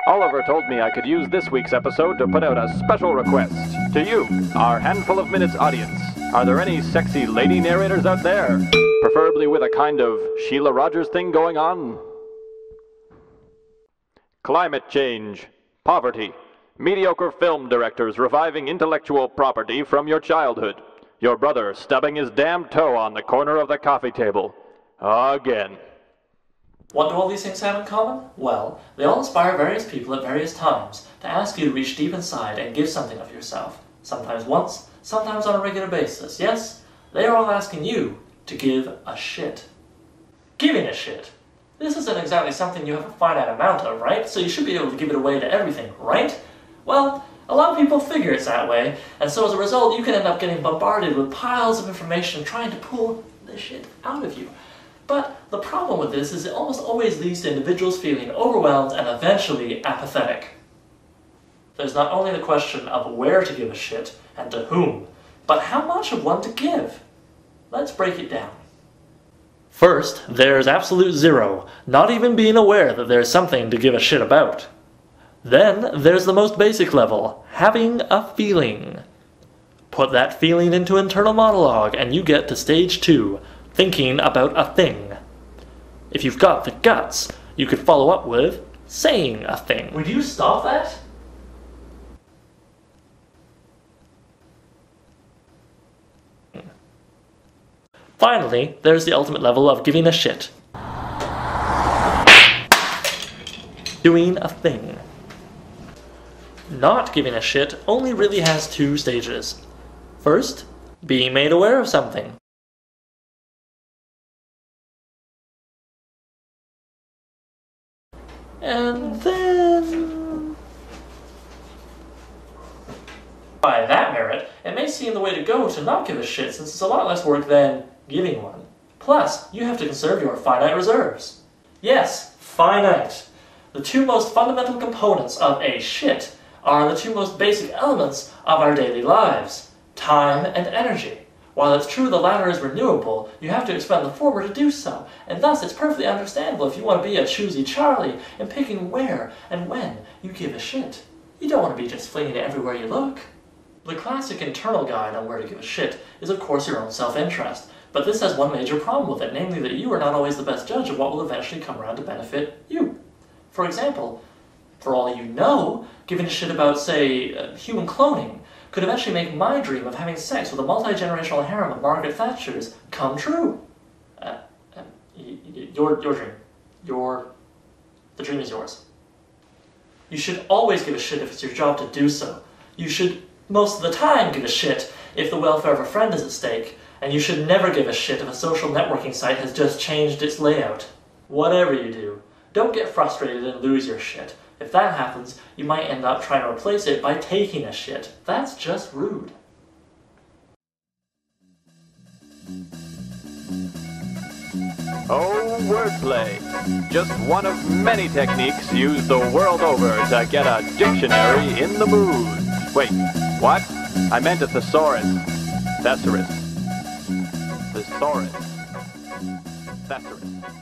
Oliver told me I could use this week's episode to put out a special request. To you, our Handful of Minutes audience. Are there any sexy lady narrators out there? Preferably with a kind of Sheila Rogers thing going on? Climate change, poverty, mediocre film directors reviving intellectual property from your childhood. Your brother stubbing his damn toe on the corner of the coffee table. Again. What do all these things have in common? Well, they all inspire various people at various times to ask you to reach deep inside and give something of yourself. Sometimes once, sometimes on a regular basis. Yes, they are all asking you to give a shit. Giving a shit. This isn't exactly something you have a finite amount of, right? So you should be able to give it away to everything, right? Well, a lot of people figure it's that way, and so as a result you can end up getting bombarded with piles of information trying to pull the shit out of you. But the problem with this is it almost always leads to individuals feeling overwhelmed and eventually apathetic. There's not only the question of where to give a shit and to whom, but how much of one to give. Let's break it down. First, there's absolute zero, not even being aware that there's something to give a shit about. Then there's the most basic level, having a feeling. Put that feeling into internal monologue and you get to stage 2, thinking about a thing. If you've got the guts, you could follow up with saying a thing. Would you stop that? Finally, there's the ultimate level of giving a shit. Doing a thing. Not giving a shit only really has 2 stages. First, being made aware of something. And then... by that merit, it may seem the way to go to not give a shit since it's a lot less work than giving one. Plus, you have to conserve your finite reserves. Yes, finite. The 2 most fundamental components of a shit are the 2 most basic elements of our daily lives, time and energy. While it's true the latter is renewable, you have to expend the former to do so, and thus it's perfectly understandable if you want to be a choosy Charlie in picking where and when you give a shit. You don't want to be just flinging it everywhere you look. The classic internal guide on where to give a shit is of course your own self-interest, but this has one major problem with it, namely that you are not always the best judge of what will eventually come around to benefit you. For example, for all you know, giving a shit about, say, human cloning could eventually make my dream of having sex with a multi-generational harem of Margaret Thatchers come true. Your dream. The dream is yours. You should always give a shit if it's your job to do so. You should most of the time give a shit if the welfare of a friend is at stake, and you should never give a shit if a social networking site has just changed its layout. Whatever you do, don't get frustrated and lose your shit. If that happens, you might end up trying to replace it by taking a shit. That's just rude. Oh, wordplay. Just one of many techniques used the world over to get a dictionary in the mood. Wait, what? I meant a thesaurus. Thesaurus. Thesaurus. Thesaurus.